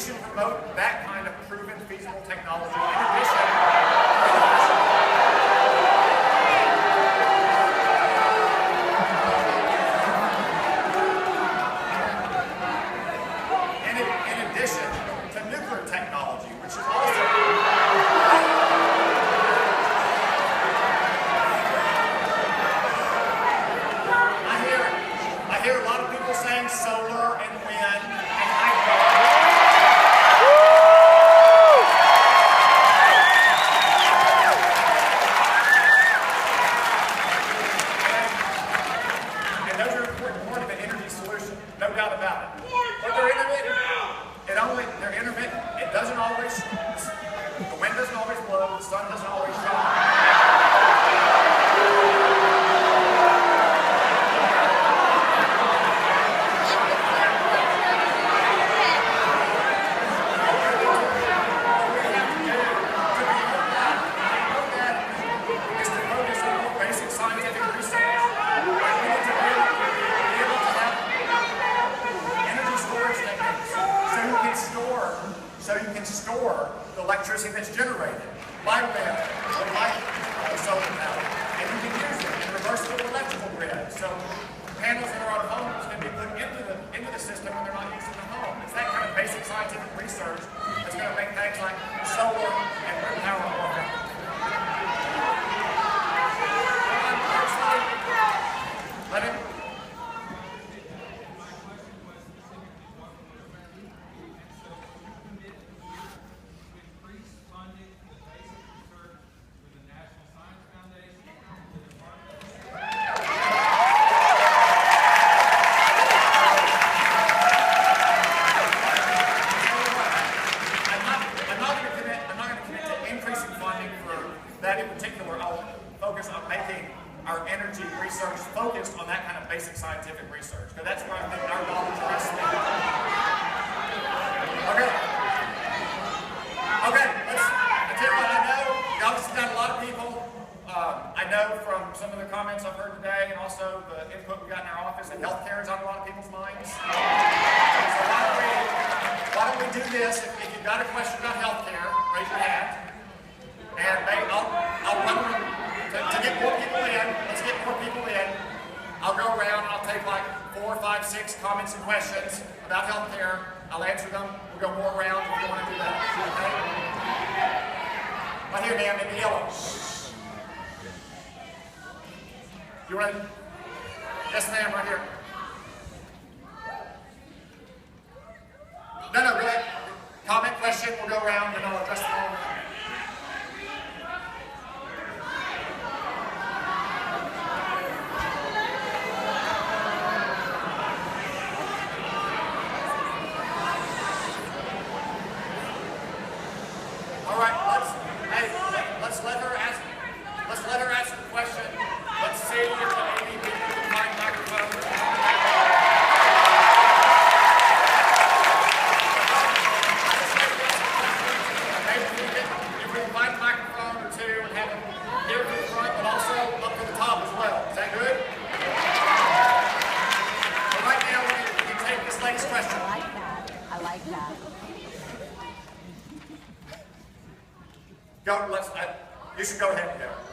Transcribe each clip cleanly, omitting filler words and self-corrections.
should promote that kind of proven, feasible technology in addition. You should go ahead and go.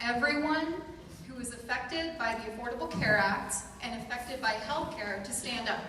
Everyone who is affected by the Affordable Care Act and affected by health care to stand up.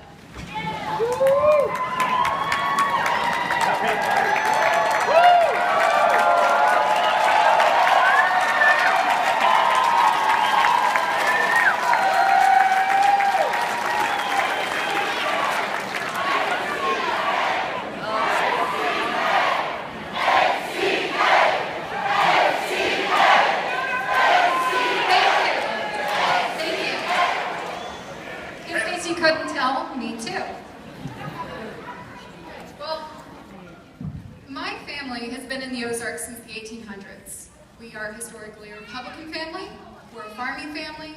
family has been in the Ozarks since the 1800s. We are historically a Republican family, we're a farming family,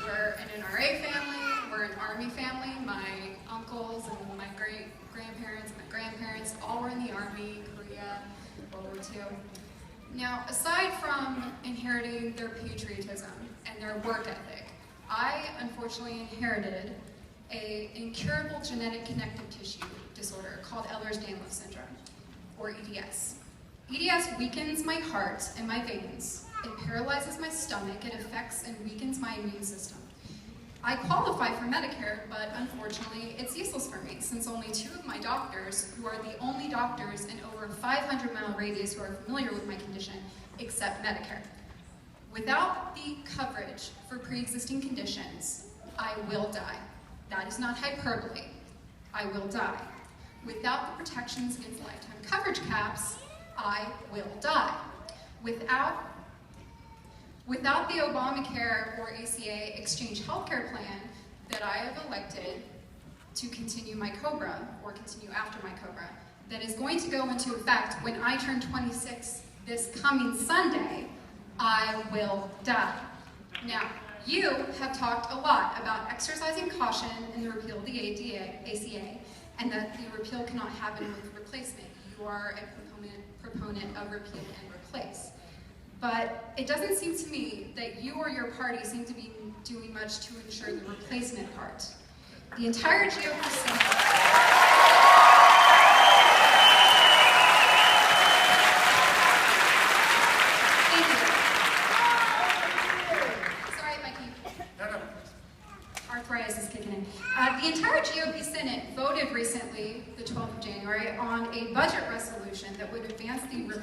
we're an NRA family, we're an Army family. My uncles and my great-grandparents and my grandparents all were in the Army, Korea, World War II. Now, aside from inheriting their patriotism and their work ethic, I unfortunately inherited an incurable genetic connective tissue disorder called Ehlers-Danlos syndrome, or EDS. EDS weakens my heart and my veins. It paralyzes my stomach. It affects and weakens my immune system. I qualify for Medicare, but unfortunately, it's useless for me since only 2 of my doctors, who are the only doctors in over a 500-mile radius who are familiar with my condition, accept Medicare. Without the coverage for pre-existing conditions, I will die. That is not hyperbole. I will die. Without the protections against lifetime coverage caps, I will die. Without the Obamacare or ACA exchange healthcare plan that I have elected to continue my COBRA, or continue after my COBRA, that is going to go into effect when I turn 26 this coming Sunday, I will die. Now, you have talked a lot about exercising caution in the repeal of the ACA, and that the repeal cannot happen with replacement. You are a proponent of repeal and replace. But it doesn't seem to me that you or your party seem to be doing much to ensure the replacement part. The entire GOP Senate... Thank you. Sorry, Mikey. Arthritis is kicking in. The entire GOP Senate voted recently, the 12th of January, on a budget resolution that would advance the...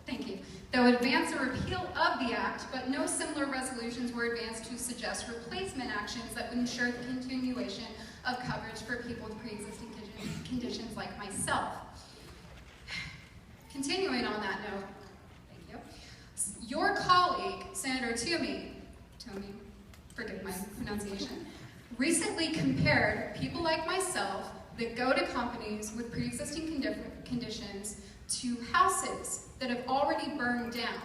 Thank you. That would advance a repeal of the act, but no similar resolutions were advanced to suggest replacement actions that would ensure the continuation of coverage for people with pre-existing conditions like myself. Continuing on that note, thank you. Your colleague, Senator Toomey, forgive my pronunciation, recently compared people like myself that go to companies with pre-existing conditions to houses that have already burned down.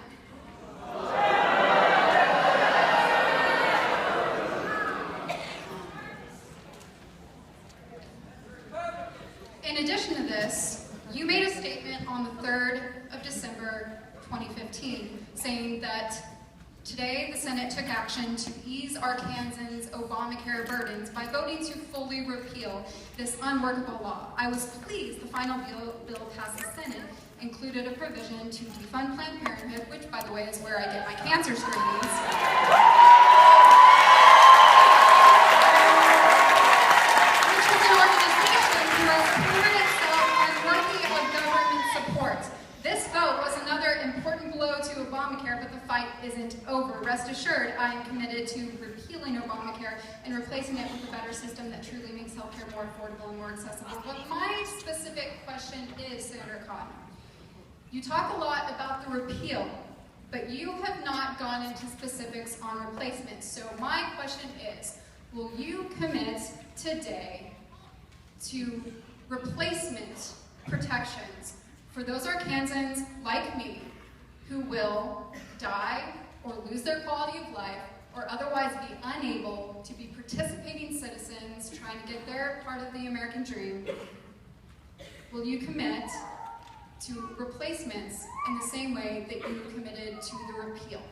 In addition to this, you made a statement on the 3rd of December 2015 saying that today the Senate took action to ease Arkansans' Obamacare burdens by voting to fully repeal this unworkable law. I was pleased the final bill passed the Senate included a provision to defund Planned Parenthood, which, by the way, is where I get my cancer screenings. Which is an organization who has proven itself unworthy of government support. This vote was another important blow to Obamacare, but the fight isn't over. Rest assured, I am committed to repealing Obamacare and replacing it with a better system that truly makes healthcare more affordable and more accessible. But my specific question is, Senator Cotton, you talk a lot about the repeal, but you have not gone into specifics on replacement. So my question is, will you commit today to replacement protections for those Arkansans like me who will die or lose their quality of life or otherwise be unable to be participating citizens trying to get their part of the American dream? Will you commit to replacements in the same way that you committed to the repeal?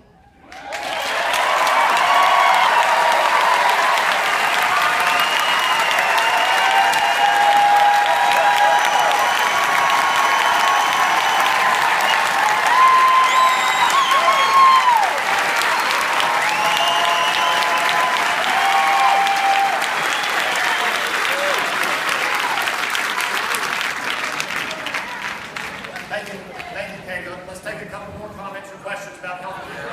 Thank you, Pedro. Let's take a couple more comments or questions about health care.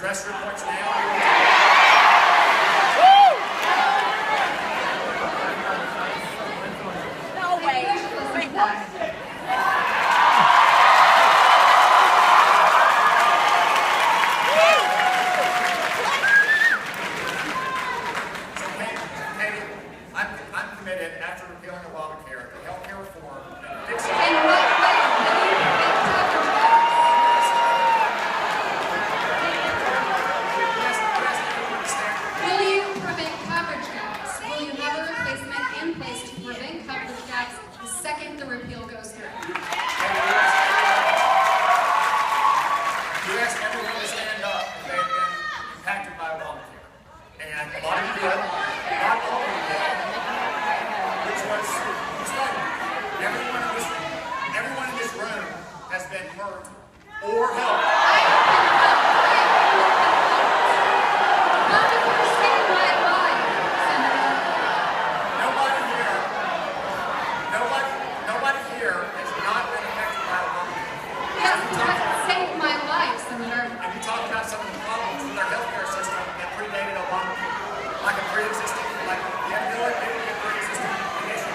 address your points now. No way. Wait, what? So, Katie, I'm committed after repealing Obamacare to healthcare reform and fixing In what way will you prevent coverage gaps? Will you prevent coverage gaps? Will you have a replacement in place to prevent coverage gaps the second the repeal goes through? You asked everyone to stand up if they had been impacted by Obamacare. And a lot of you did, not all of you did, which was exciting. Everyone in this room has been hurt or helped. I have been helped. Not to understand my life, Senator. Nobody here has not been affected by Obamacare. Yes, because it saved my life, Senator. And you talked about some of the problems with our healthcare system that predated Obamacare, like a pre-existing, like the inability to get pre-existing condition.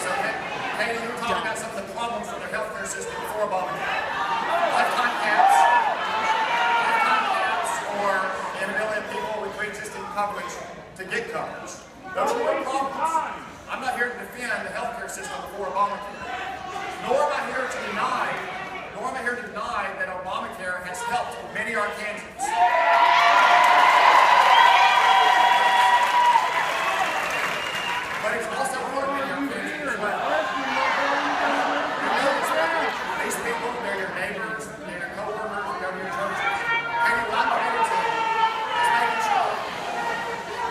So, Katie, you were talking about some of the problems with our healthcare system before Obamacare. Lifetime caps, or the inability of people with pre-existing coverage to get coverage. Those are real problems. I'm not here to defend the healthcare system before Obamacare. Nor am I here to deny that Obamacare has helped many Arkansans. But it's also hurt many Arkansans as well. These people, they're your neighbors, they're your co-workers, they're your churches. And what I'm committed to is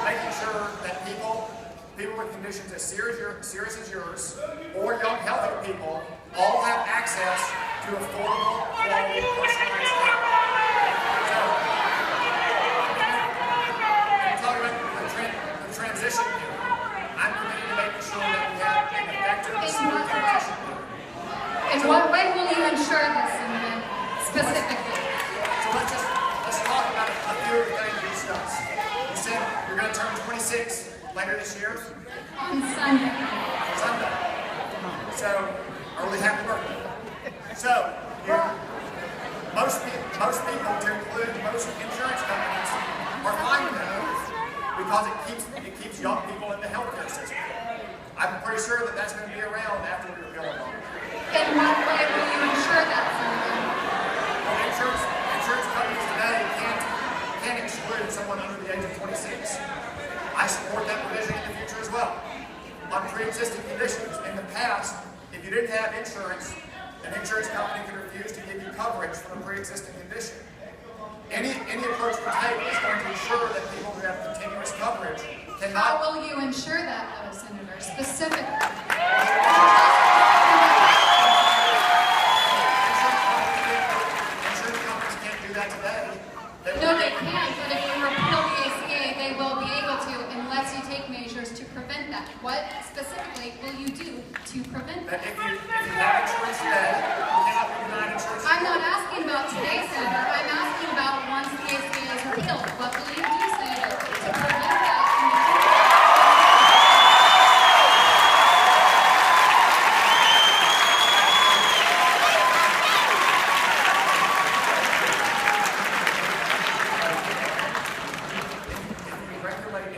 making sure that people with conditions as serious as yours, or young, healthy people, all have access to affordable, quality, personalized care. So, when we talk about the transition period, I'm committed to making sure that we have an effective and smooth transition period. In what way will you ensure this, Senator, specifically? So let's talk about a few of the things we discussed. You said you're going to turn 26 later this year? On Sunday. Sunday. So, early happy birthday. So, most people, to include most insurance companies, are fine with that because it keeps young people in the healthcare system. I'm pretty sure that that's going to be around after we repeal Obamacare. In what way will you ensure that, Senator? Well, insurance companies today can't exclude someone under the age of 26. I support that provision in the future as well. On pre-existing conditions, in the past, if you didn't have insurance, an insurance company could refuse to give you coverage for a pre-existing condition. Any approach we take is going to ensure that people who have continuous coverage How cannot. will you ensure that, though, Senator, specifically? Insurance companies can't do that today. No, they can't, but if you repeal the ACA, they will be able to unless you take measures to prevent that. What specifically will you do to prevent That that? if you have insurance today, you cannot be denied insurance. I'm not asking about today, Senator. I'm asking about once the ACA is repealed. What will you do, Senator, to prevent that in the future?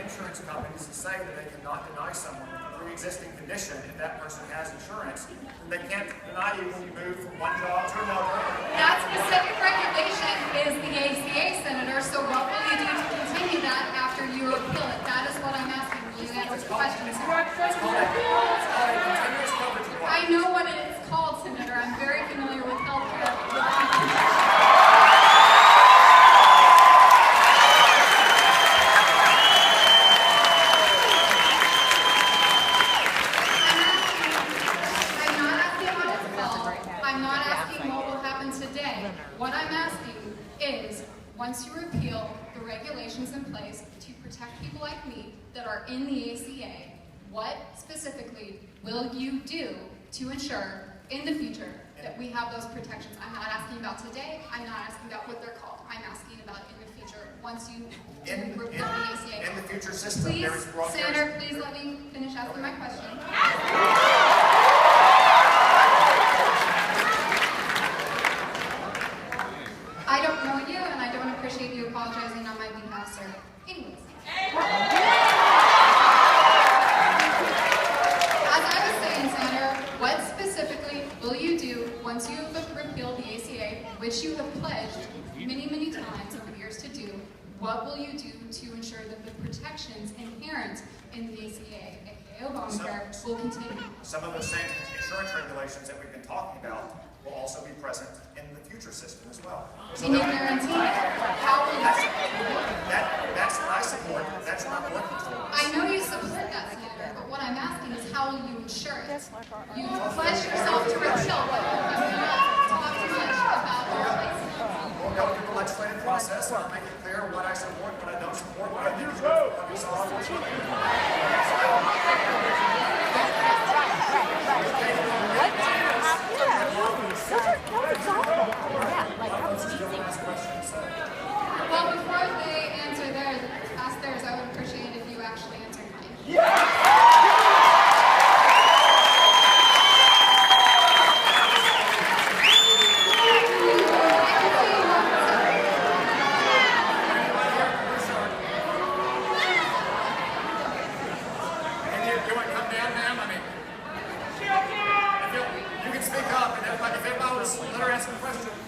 Insurance companies to say that they cannot deny someone with a pre-existing condition if that person has insurance, then they can't deny you when you move from one job to another. That's What I'm asking is, once you repeal the regulations in place to protect people like me that are in the ACA, what specifically will you do to ensure in the future that we have those protections? I'm not asking about today. I'm not asking about what they're called. I'm asking about in the future, once you repeal the ACA. In the future system, Please, there is Senator, please let me finish asking my question. I don't know you, and I don't appreciate you apologizing on my behalf, sir. Anyways. As I was saying, Senator, what specifically will you do once you have repealed the ACA, which you have pledged many, many times over the years to do? What will you do to ensure that the protections inherent in the ACA, aka Obamacare, will continue? Some of the same insurance regulations that we've been talking about will also be present in the future system as well. So Can you guarantee how will that's what I support. That's not blood control. I know you support that, Senator, but what I'm asking is how will you ensure it? You pledged yourself to repeal, but you have not talked much about all this. We'll go through the legislative process and I'll make it clear what I support, what I don't support, what I do support. Well, before they ask theirs, I would appreciate if you actually answered mine. You want to come down, ma'am? I mean, you can speak up, and if everybody was let her ask a question.